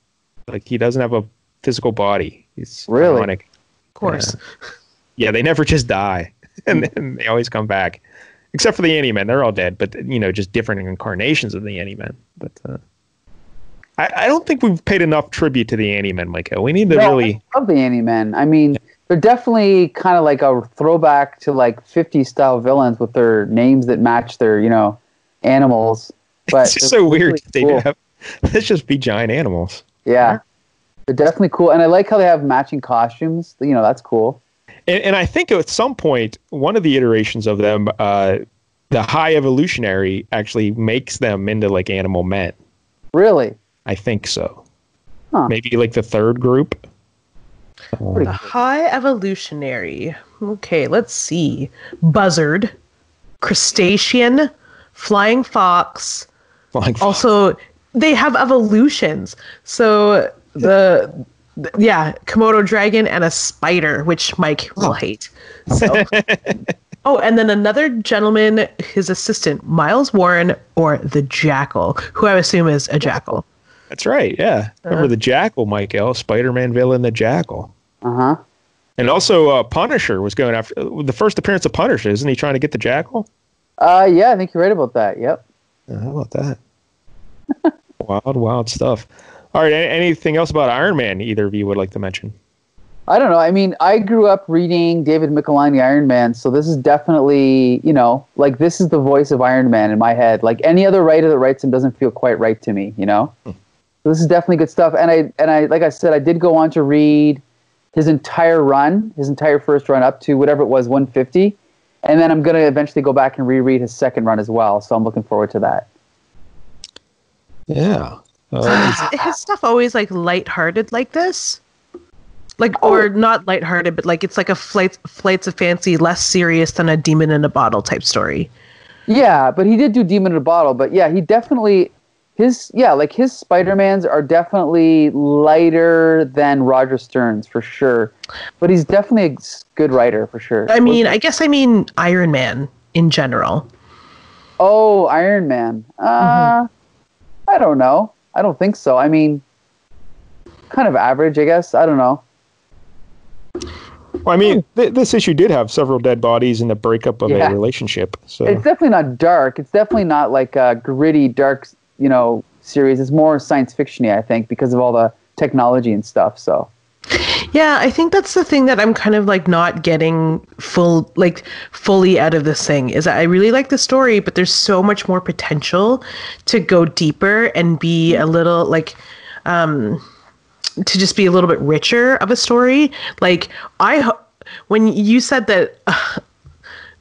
Like he doesn't have a physical body. He's really ionic. Of course. Yeah, they never just die, and then they always come back. Except for the Anti-Men, they're all dead. But just different incarnations of the Anti-Men. But I don't think we've paid enough tribute to the Anti-Men, Michael. We need to really I love the Anti-Men. I mean, they're definitely kind of like a throwback to like 50s style villains with their names that match their animals. But it's just so weird that they cool. have. Let's just be giant animals. Yeah, they're definitely cool, and I like how they have matching costumes. That's cool. And I think at some point, one of the iterations of them, the High Evolutionary actually makes them into like animal men. Really? I think so. Huh. Maybe like the third group. The High Evolutionary. Okay, let's see. Buzzard, Crustacean, Flying Fox. Also, they have evolutions. So Komodo dragon and a spider, which Mike will hate. So. Oh, and then another gentleman, his assistant, Miles Warren, or the Jackal, who I assume is a jackal. That's right, yeah. Remember the Jackal, Michael, Spider-Man villain, the Jackal. Uh-huh. And also Punisher was going after the first appearance of Punisher. Isn't he trying to get the Jackal? Yeah, I think you're right about that. Yep. How about that? Wild stuff. All right, anything else about Iron Man either of you would like to mention? I don't know. I mean, I grew up reading David Michelinie Iron Man, so this is definitely, like this is the voice of Iron Man in my head. Like any other writer that writes him doesn't feel quite right to me, So this is definitely good stuff. And I like I said, I did go on to read his entire first run up to whatever it was, 150. And then I'm going to eventually go back and reread his second run as well. So I'm looking forward to that. Yeah. His stuff always like lighthearted like this? Or not lighthearted, but like it's like a Flights of Fancy, less serious than a Demon in a Bottle type story. Yeah, but he did do Demon in a Bottle. But yeah, he definitely his Spider-Mans are definitely lighter than Roger Stern's for sure. But he's definitely a good writer for sure. I mean Iron Man in general. Oh, Iron Man. I don't know. I don't think so. I mean, kind of average, I guess. I don't know. Well, I mean, this issue did have several dead bodies in the breakup of a relationship. So it's definitely not dark. It's definitely not like a gritty, dark, series. It's more science fiction-y, I think, because of all the technology and stuff. So. Yeah, I think that's the thing that I'm kind of like not getting fully out of this thing is that I really like the story, but there's so much more potential to go deeper and be a little like, to just be a little bit richer of a story. Like when you said that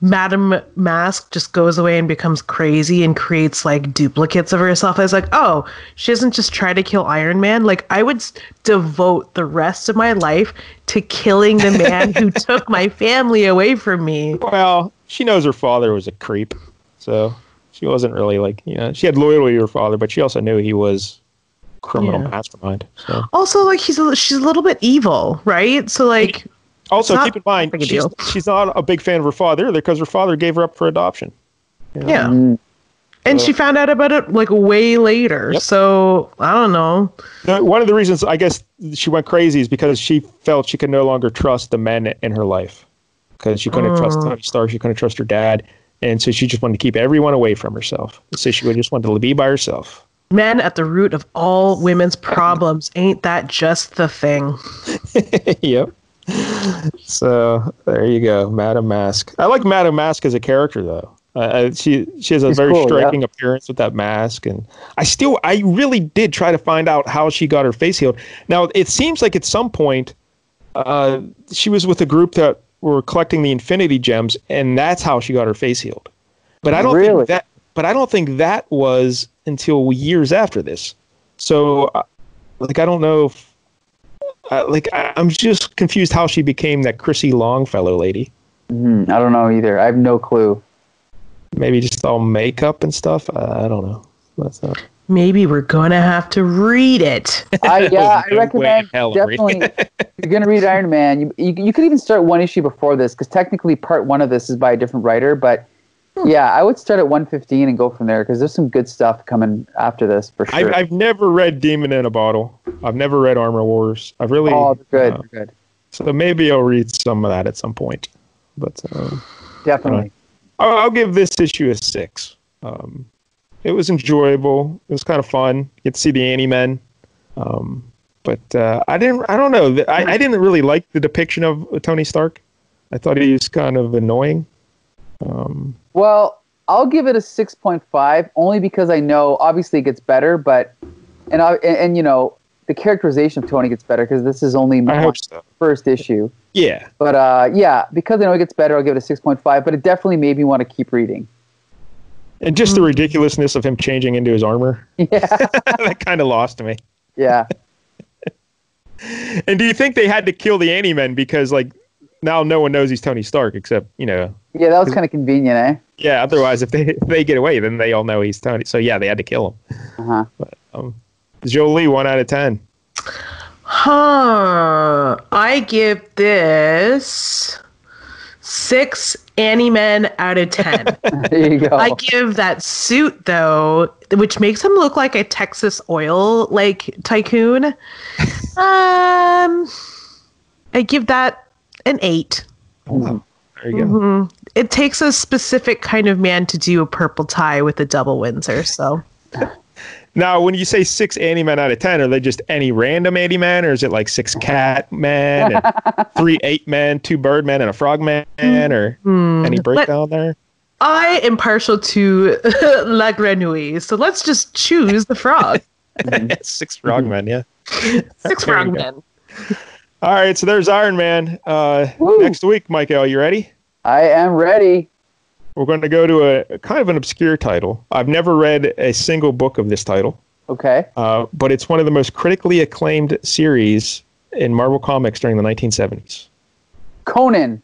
Madame Masque just goes away and becomes crazy and creates like duplicates of herself, I was like, oh, she doesn't just try to kill Iron Man. Like I would devote the rest of my life to killing the man who took my family away from me. Well, she knows her father was a creep, so she wasn't really like, she had loyalty to her father, but she also knew he was criminal mastermind. So. Also, like she's a little bit evil, right? So like. Also, keep in mind, she's not a big fan of her father because her father gave her up for adoption. Yeah. And she found out about it like way later. Yep. So I don't know. One of the reasons I guess she went crazy is because she felt she could no longer trust the men in her life. Because she couldn't trust Tony Stark, she couldn't trust her dad. And so she just wanted to keep everyone away from herself. So she just wanted to be by herself. Men at the root of all women's problems. Ain't that just the thing? Yep. So there you go, Madame Masque. I like Madame Masque as a character, though. She has a very striking appearance with that mask, and I really did try to find out how she got her face healed. Now it seems like at some point, she was with a group that were collecting the Infinity Gems, and that's how she got her face healed. But I don't think that. But I don't think that was until years after this. So, I don't know if. I'm just confused how she became that Chrissy Longfellow lady. I don't know either. I have no clue. Maybe just all makeup and stuff. I don't know. maybe we're gonna have to read it. I recommend definitely. If you're gonna read Iron Man, you could even start one issue before this, because technically part one of this is by a different writer. But yeah, I would start at 115 and go from there, because there's some good stuff coming after this for sure. I've never read Demon in a Bottle. I've never read Armor Wars. I've really they're good. So maybe I'll read some of that at some point. But definitely, I'll give this issue a 6. It was enjoyable. It was kind of fun. Get to see the Anti-Men. But I don't know. I didn't really like the depiction of Tony Stark. I thought he was kind of annoying. Well, I'll give it a 6.5 only because I know obviously it gets better, but and you know, the characterization of Tony gets better because this is only my first issue. Yeah. But because I know it gets better, I'll give it a 6.5, but it definitely made me want to keep reading. And just the ridiculousness of him changing into his armor. Yeah. That kind of lost me. Yeah. And do you think they had to kill the Anti-Men because, like, now no one knows he's Tony Stark except, you know. Yeah, that was kind of convenient, eh? Yeah, otherwise if they get away, then they all know he's Tony. So yeah, they had to kill him. Uh-huh. But, Jolie, 1 out of 10. I give this 6 Anti-Men out of 10. There you go. I give that suit, though, which makes him look like a Texas oil tycoon. I give that an 8. Oh, wow. There you go. Mm-hmm. It takes a specific kind of man to do a purple tie with a double Windsor, so. Now, when you say 6 Anti-Men out of 10, are they just any random Anti-Men, or is it like 6 Catmen, and 3 8-Men, 2 Birdmen, and a Frogman, or any breakdown there? I am partial to La Grenouille, so let's just choose the frog. 6 Frogmen, yeah. 6 Frogmen. All right, so there's Iron Man. Next week, Michael, you ready? I am ready. We're going to go to a kind of an obscure title. I've never read a single book of this title. Okay. But it's one of the most critically acclaimed series in Marvel Comics during the 1970s. Conan.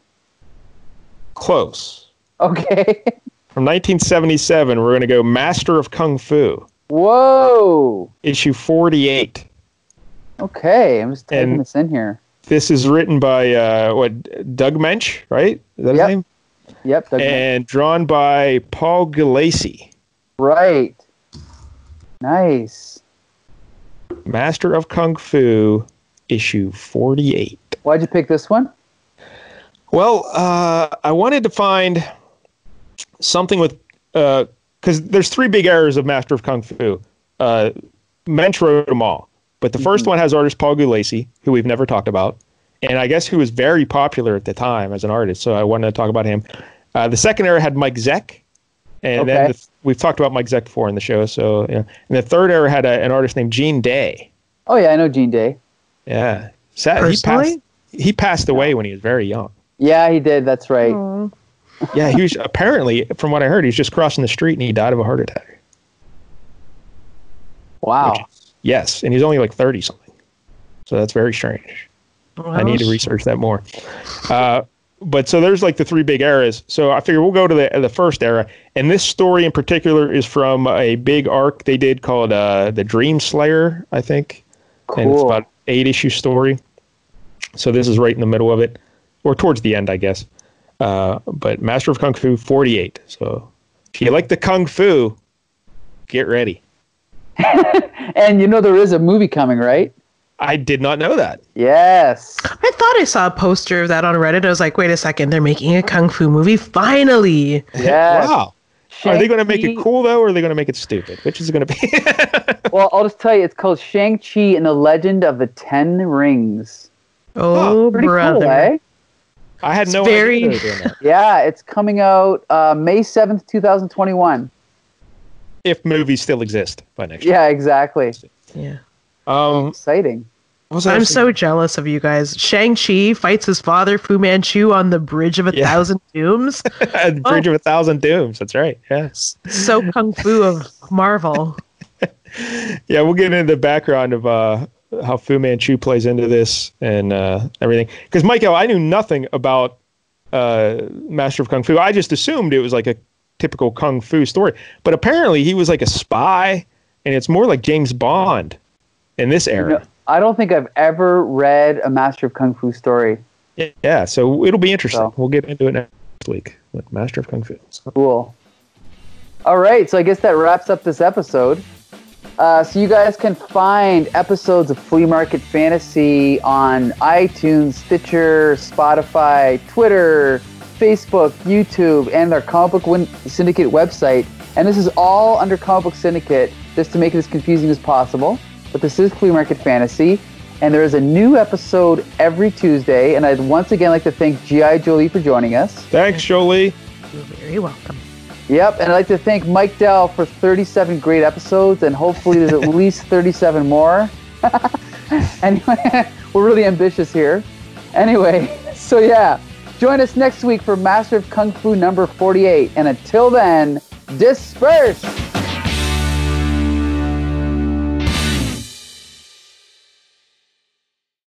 Close. Okay. From 1977, we're going to go Master of Kung Fu. Whoa. Issue 48. Okay, I'm just typing this in here. This is written by, Doug Mensch, right? Is that his name? Yep. Doug and drawn by Paul Gulacy. Right. Nice. Master of Kung Fu, issue 48. Why'd you pick this one? Well, I wanted to find something with... because there's 3 big eras of Master of Kung Fu. Mensch wrote them all. But the first one has artist Paul Gulacy, who we've never talked about. And I guess who was very popular at the time as an artist. So I wanted to talk about him. The second era had Mike Zeck. And then we've talked about Mike Zeck before in the show. So, yeah. And the third era had an artist named Gene Day. Oh, yeah, I know Gene Day. Yeah. Personally? He passed away when he was very young. Yeah, he did. That's right. Aww. Yeah, he was apparently, from what I heard, he was just crossing the street and he died of a heart attack. Wow. Yes, and he's only like 30-something. So that's very strange. Well, I need to research that more. But so there's like the 3 big eras. So I figure we'll go to the first era. And this story in particular is from a big arc they did called The Dream Slayer, I think. Cool. And it's about 8-issue story. So this is right in the middle of it. Or towards the end, I guess. But Master of Kung Fu 48. So if you like the Kung Fu, get ready. And you know there is a movie coming, right? I did not know that. Yes. I thought I saw a poster of that on Reddit. I was like, wait a second, they're making a Kung Fu movie? Finally! Yes. Wow. Are they going to make it cool, though, or are they going to make it stupid? Which is it going to be? Well, I'll just tell you, it's called Shang-Chi and the Legend of the Ten Rings. Oh, Pretty brother. cool, eh? I had no idea they were doing that. Yeah, it's coming out May 7th, 2021. If movies still exist by next year. Yeah, exactly. Yeah. Exciting. I'm so jealous of you guys. Shang-Chi fights his father, Fu Manchu, on the Bridge of a Thousand Dooms. Bridge of a Thousand Dooms. That's right. Yes. So Kung Fu of Marvel. Yeah, we'll get into the background of how Fu Manchu plays into this and everything. Because, Michael, I knew nothing about Master of Kung Fu. I just assumed it was like a typical Kung Fu story. But apparently he was like a spy and it's more like James Bond in this era. I don't think I've ever read a Master of Kung Fu story. Yeah, so it'll be interesting. So, we'll get into it next week with Master of Kung Fu. Cool. All right, so I guess that wraps up this episode. So you guys can find episodes of Flea Market Fantasy on iTunes, Stitcher, Spotify, Twitter, Facebook, YouTube, and our Comic Book Syndicate website. And this is all under Comic Book Syndicate, just to make it as confusing as possible. But this is Flea Market Fantasy, and there is a new episode every Tuesday. And I'd once again like to thank G.I. Jolie for joining us. Thanks, Jolie. You're very welcome. Yep, and I'd like to thank Mike Dell for 37 great episodes, and hopefully there's at least 37 more. Anyway, we're really ambitious here. Anyway, so yeah, join us next week for Master of Kung Fu number 48, and until then, disperse!